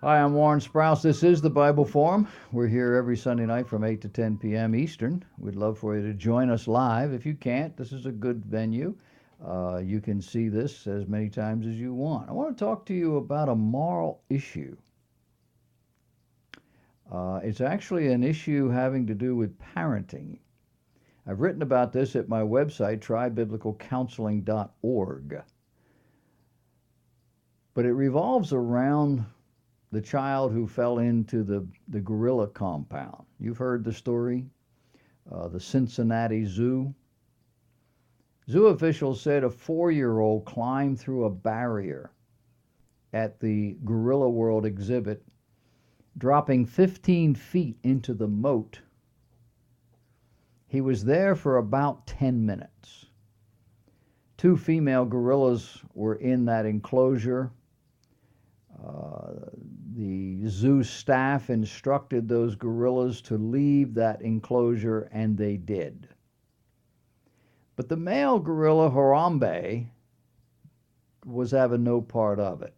Hi, I'm Warren Sprouse. This is the Bible Forum. We're here every Sunday night from 8 to 10 p.m. Eastern. We'd love for you to join us live. If you can't, this is a good venue. You can see this as many times as you want. I want to talk to you about a moral issue. It's actually an issue having to do with parenting. I've written about this at my website, tribiblicalcounseling.org. But it revolves around the child who fell into the gorilla compound. You've heard the story, the Cincinnati Zoo. Zoo officials said a 4-year-old climbed through a barrier at the Gorilla World exhibit, dropping 15 feet into the moat. He was there for about 10 minutes. 2 female gorillas were in that enclosure. The zoo staff instructed those gorillas to leave that enclosure, and they did. But the male gorilla, Harambe, was having no part of it.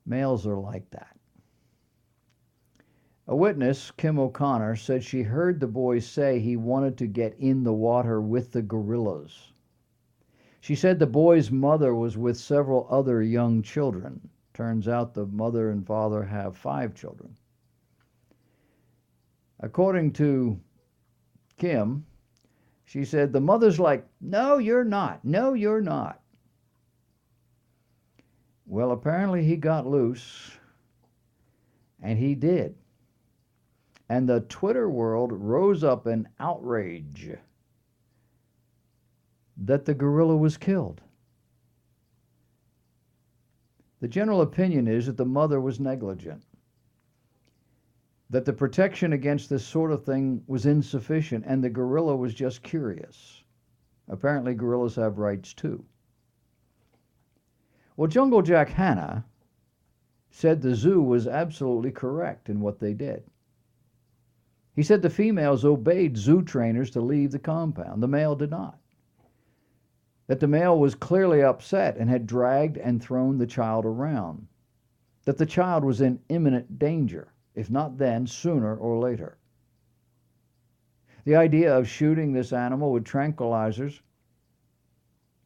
Males are like that. A witness, Kim O'Connor, said she heard the boy say he wanted to get in the water with the gorillas. She said the boy's mother was with several other young children. Turns out the mother and father have 5 children. According to Kim, she said the mother's like, "No, you're not. No, you're not." Well, apparently he got loose, and he did. And the Twitter world rose up in outrage that the gorilla was killed. The general opinion is that the mother was negligent, that the protection against this sort of thing was insufficient, and the gorilla was just curious. Apparently, gorillas have rights too. Well, Jungle Jack Hanna said the zoo was absolutely correct in what they did. He said the females obeyed zoo trainers to leave the compound. The male did not. That the male was clearly upset and had dragged and thrown the child around. That the child was in imminent danger, if not then, sooner or later. The idea of shooting this animal with tranquilizers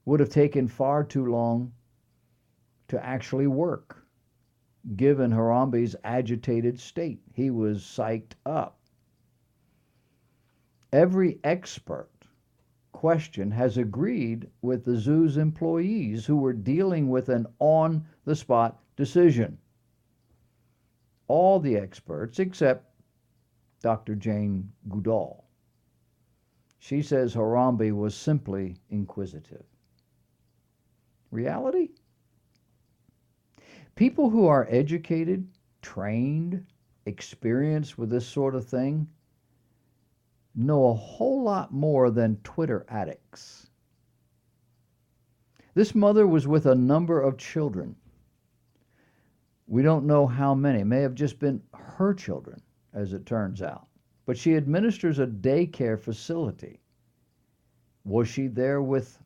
would have taken far too long to actually work, given Harambe's agitated state. He was psyched up. Every expert question has agreed with the zoo's employees who were dealing with an on-the-spot decision. All the experts except Dr. Jane Goodall. She says Harambe was simply inquisitive. Reality? People who are educated, trained, experienced with this sort of thing know a whole lot more than Twitter addicts. This mother was with a number of children. We don't know how many. It may have just been her children, as it turns out. But she administers a daycare facility. Was she there with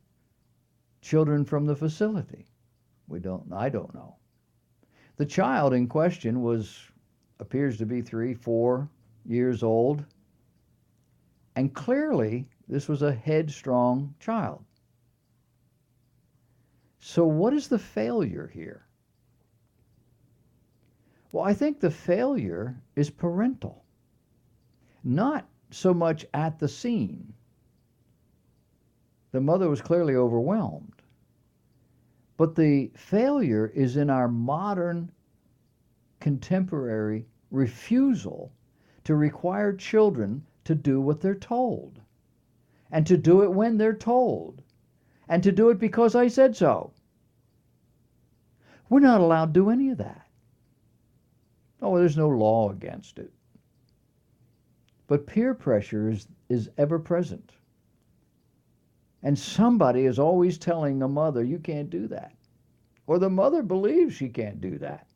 children from the facility? I don't know. The child in question appears to be 3, 4 years old. And clearly, this was a headstrong child. So what is the failure here? Well, I think the failure is parental, not so much at the scene. The mother was clearly overwhelmed. But the failure is in our modern, contemporary refusal to require children to do what they're told, and to do it when they're told, and to do it because I said so. We're not allowed to do any of that. Oh, there's no law against it. But peer pressure is ever present. And somebody is always telling the mother, you can't do that. Or the mother believes she can't do that.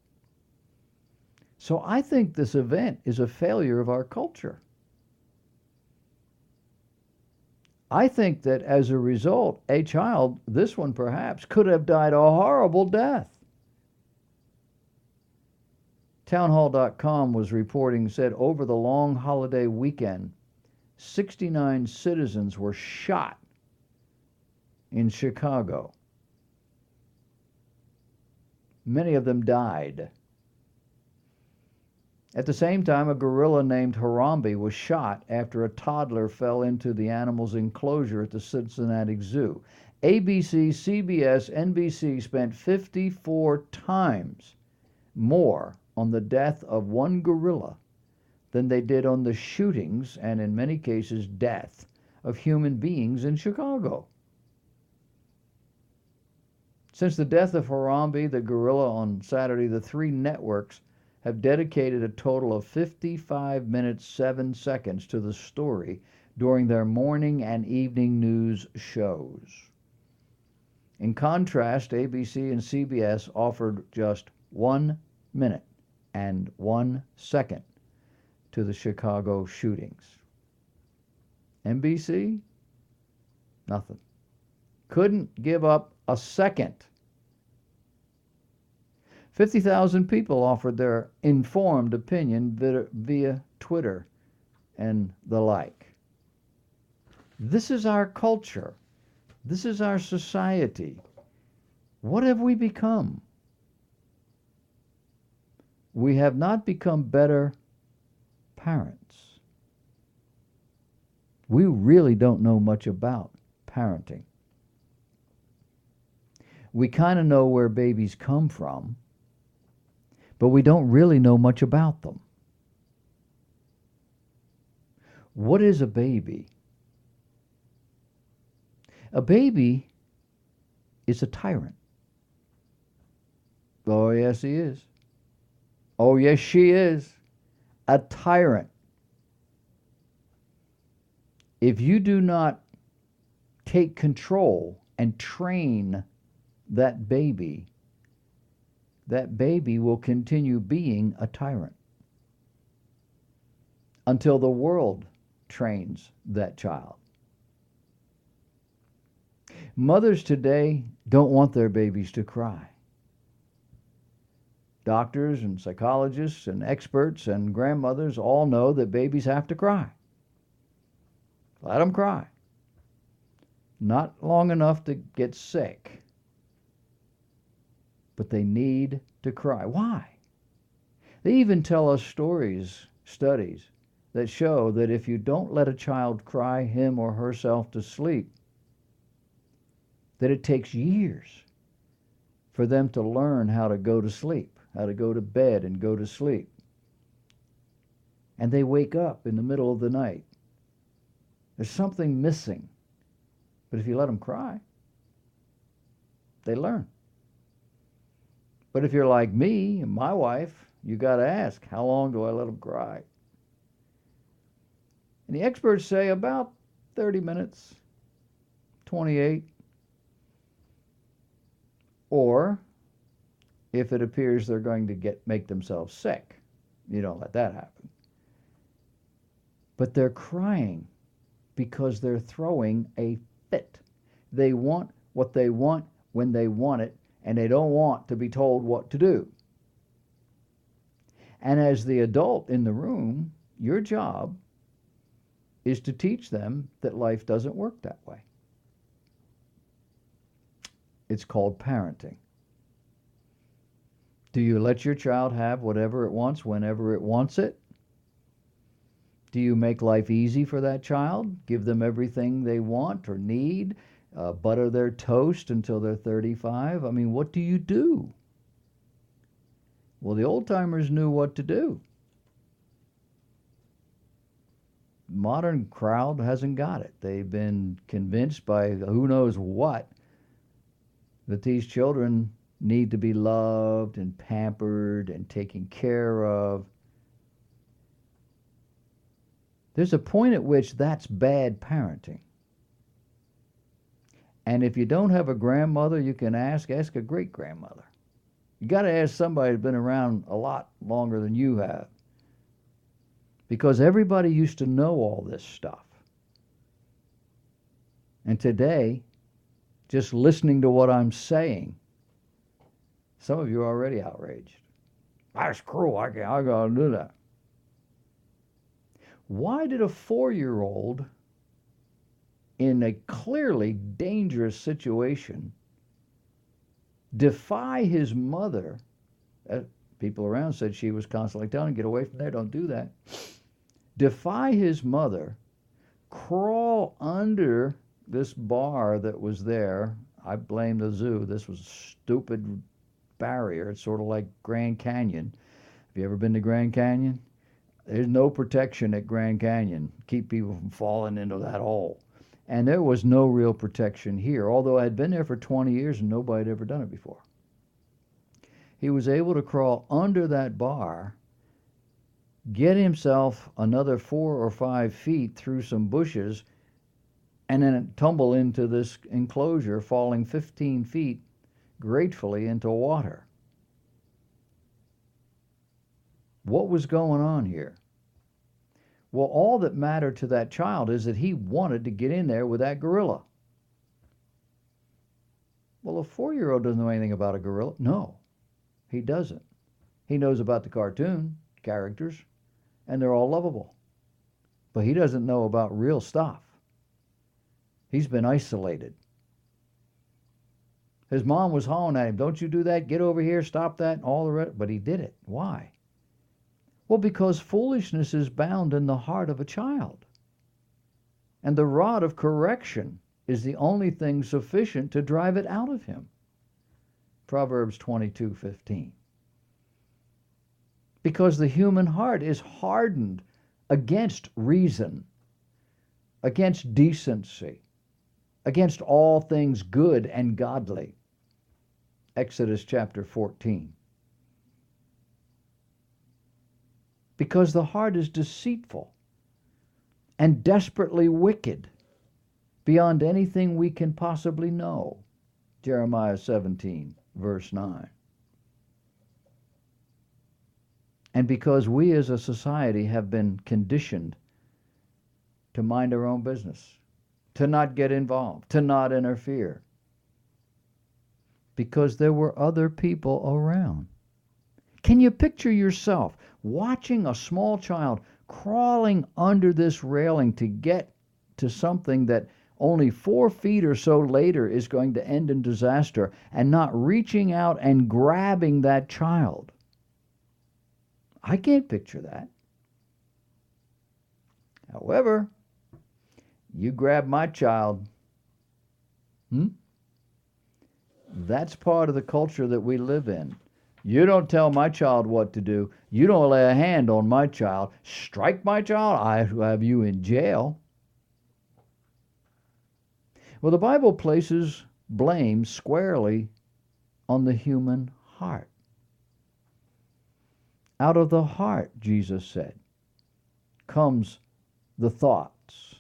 So I think this event is a failure of our culture. I think that as a result, a child, this one perhaps, could have died a horrible death. Townhall.com was reporting, said over the long holiday weekend, 69 citizens were shot in Chicago. Many of them died. At the same time, a gorilla named Harambe was shot after a toddler fell into the animal's enclosure at the Cincinnati Zoo. ABC, CBS, NBC spent 54 times more on the death of one gorilla than they did on the shootings and, in many cases, death of human beings in Chicago. Since the death of Harambe, the gorilla, on Saturday, the three networks have dedicated a total of 55 minutes, 7 seconds to the story during their morning and evening news shows. In contrast, ABC and CBS offered just 1 minute and 1 second to the Chicago shootings. NBC, nothing. Couldn't give up a second. 50,000 people offered their informed opinion via Twitter and the like. This is our culture. This is our society. What have we become? We have not become better parents. We really don't know much about parenting. We kind of know where babies come from, but we don't really know much about them. What is a baby? A baby is a tyrant. Oh, yes, he is. Oh, yes, she is. A tyrant. If you do not take control and train that baby will continue being a tyrant until the world trains that child. Mothers today don't want their babies to cry. Doctors and psychologists and experts and grandmothers all know that babies have to cry. Let them cry. Not long enough to get sick, but they need to cry. Why? They even tell us studies that show that if you don't let a child cry him or herself to sleep, that it takes years for them to learn how to go to sleep, how to go to bed and go to sleep. And they wake up in the middle of the night. There's something missing. But if you let them cry, they learn. But if you're like me and my wife, you got to ask, how long do I let them cry? And the experts say about 30 minutes, 28. Or if it appears they're going to make themselves sick, you don't let that happen. But they're crying because they're throwing a fit. They want what they want when they want it, and they don't want to be told what to do. And as the adult in the room, your job is to teach them that life doesn't work that way. It's called parenting. Do you let your child have whatever it wants whenever it wants it? Do you make life easy for that child? Give them everything they want or need? Butter their toast until they're 35? I mean, what do you do? Well, the old-timers knew what to do. Modern crowd hasn't got it. They've been convinced by who knows what that these children need to be loved and pampered and taken care of. There's a point at which that's bad parenting. And if you don't have a grandmother, you can ask a great-grandmother. You got to ask somebody who's been around a lot longer than you have. Because everybody used to know all this stuff. And today, just listening to what I'm saying, some of you are already outraged. That's cruel. I gotta do that. Why did a 4-year-old in a clearly dangerous situation defy his mother? People around said she was constantly telling him, get away from there, don't do that. Defy his mother, crawl under this bar that was there. I blame the zoo. This was a stupid barrier. It's sort of like Grand Canyon. Have you ever been to Grand Canyon? There's no protection at Grand Canyon. Keep people from falling into that hole. And there was no real protection here, although I had been there for 20 years and nobody had ever done it before. He was able to crawl under that bar, get himself another 4 or 5 feet through some bushes, and then tumble into this enclosure, falling 15 feet gratefully into water. What was going on here? Well, all that mattered to that child is that he wanted to get in there with that gorilla. Well, a 4-year-old doesn't know anything about a gorilla. No, he doesn't. He knows about the cartoon characters, and they're all lovable. But he doesn't know about real stuff. He's been isolated. His mom was hollering at him, don't you do that, get over here, stop that, and all the rest. But he did it. Why? Well, because foolishness is bound in the heart of a child. And the rod of correction is the only thing sufficient to drive it out of him. Proverbs 22:15. Because the human heart is hardened against reason, against decency, against all things good and godly. Exodus chapter 14. Because the heart is deceitful and desperately wicked beyond anything we can possibly know. Jeremiah 17, verse 9. And because we as a society have been conditioned to mind our own business, to not get involved, to not interfere, because there were other people around. Can you picture yourself watching a small child crawling under this railing to get to something that only 4 feet or so later is going to end in disaster, and not reaching out and grabbing that child? I can't picture that. However, you grab my child, that's part of the culture that we live in. You don't tell my child what to do. You don't lay a hand on my child. Strike my child, I have you in jail. Well, the Bible places blame squarely on the human heart. Out of the heart, Jesus said, comes the thoughts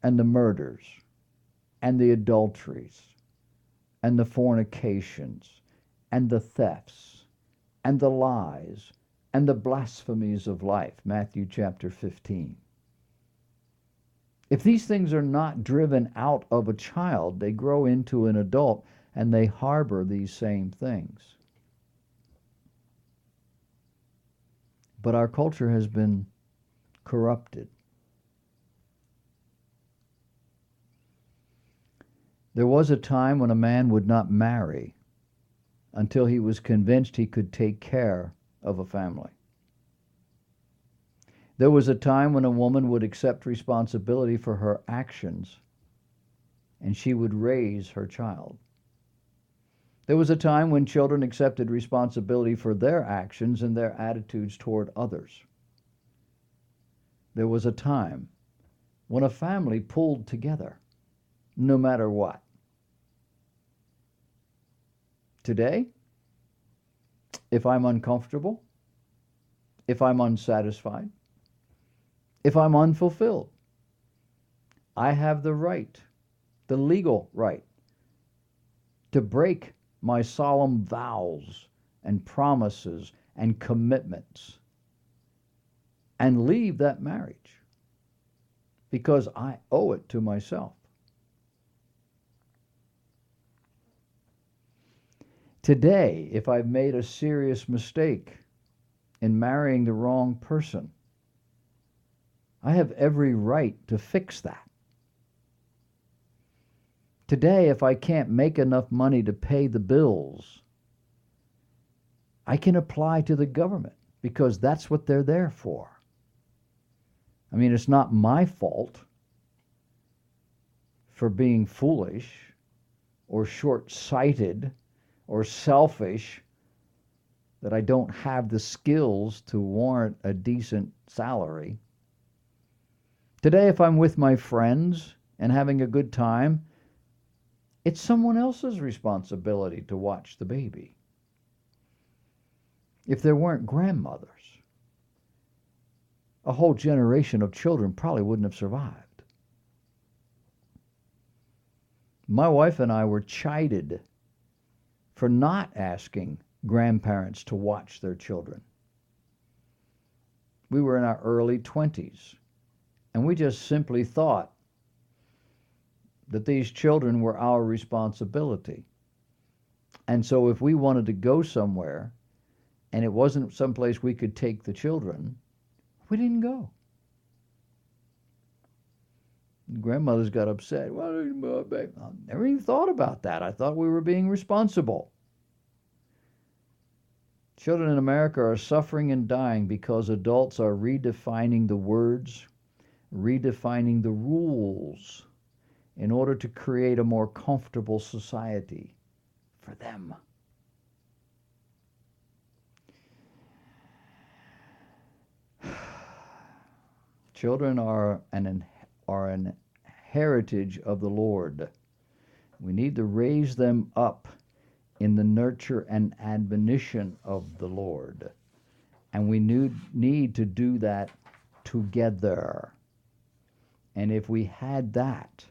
and the murders and the adulteries and the fornications and the thefts and the lies and the blasphemies of life. Matthew chapter 15. If these things are not driven out of a child, they grow into an adult and they harbor these same things. But our culture has been corrupted. There was a time when a man would not marry until he was convinced he could take care of a family. There was a time when a woman would accept responsibility for her actions and she would raise her child. There was a time when children accepted responsibility for their actions and their attitudes toward others. There was a time when a family pulled together, no matter what. Today, if I'm uncomfortable, if I'm unsatisfied, if I'm unfulfilled, I have the right, the legal right, to break my solemn vows and promises and commitments and leave that marriage because I owe it to myself. Today, if I've made a serious mistake in marrying the wrong person, I have every right to fix that. Today, if I can't make enough money to pay the bills, I can apply to the government because that's what they're there for. I mean, it's not my fault for being foolish or short-sighted or selfish that I don't have the skills to warrant a decent salary. Today, if I'm with my friends and having a good time, it's someone else's responsibility to watch the baby. If there weren't grandmothers, a whole generation of children probably wouldn't have survived. My wife and I were chided for not asking grandparents to watch their children. We were in our early 20s, and we just simply thought that these children were our responsibility. And so if we wanted to go somewhere and it wasn't someplace we could take the children, we didn't go. Grandmothers got upset. Well, I never even thought about that. I thought we were being responsible. Children in America are suffering and dying because adults are redefining the words, redefining the rules in order to create a more comfortable society for them. Children are an heritage of the Lord. We need to raise them up in the nurture and admonition of the Lord. And we need to do that together. And if we had that,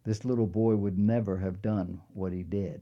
this little boy would never have done what he did.